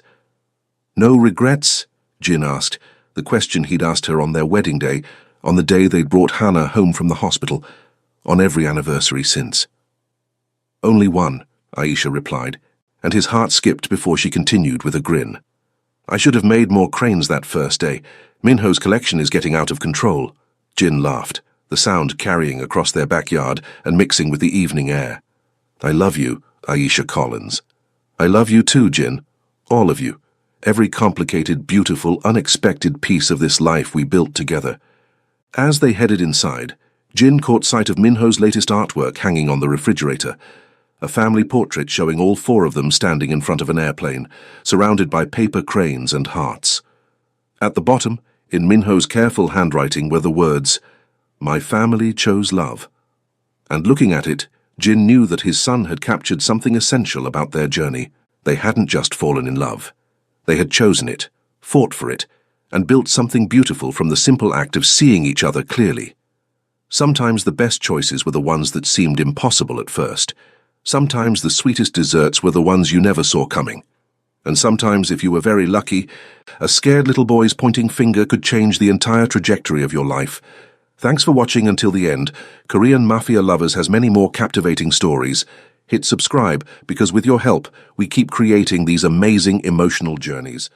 No regrets? Jin asked, the question he'd asked her on their wedding day, on the day they'd brought Hana home from the hospital, on every anniversary since. Only one, Aisha replied, and his heart skipped before she continued with a grin. I should have made more cranes that first day. Minho's collection is getting out of control. Jin laughed, the sound carrying across their backyard and mixing with the evening air. I love you, Aisha Collins. I love you too, Jin. All of you. Every complicated, beautiful, unexpected piece of this life we built together. As they headed inside, Jin caught sight of Minho's latest artwork hanging on the refrigerator, a family portrait showing all 4 of them standing in front of an airplane, surrounded by paper cranes and hearts. At the bottom, in Minho's careful handwriting, were the words, My family chose love. And looking at it, Jin knew that his son had captured something essential about their journey. They hadn't just fallen in love. They had chosen it, fought for it, and built something beautiful from the simple act of seeing each other clearly. Sometimes the best choices were the ones that seemed impossible at first. Sometimes the sweetest desserts were the ones you never saw coming. And sometimes, if you were very lucky, a scared little boy's pointing finger could change the entire trajectory of your life. Thanks for watching until the end. Korean Mafia Lovers has many more captivating stories. Hit subscribe, because with your help, we keep creating these amazing emotional journeys.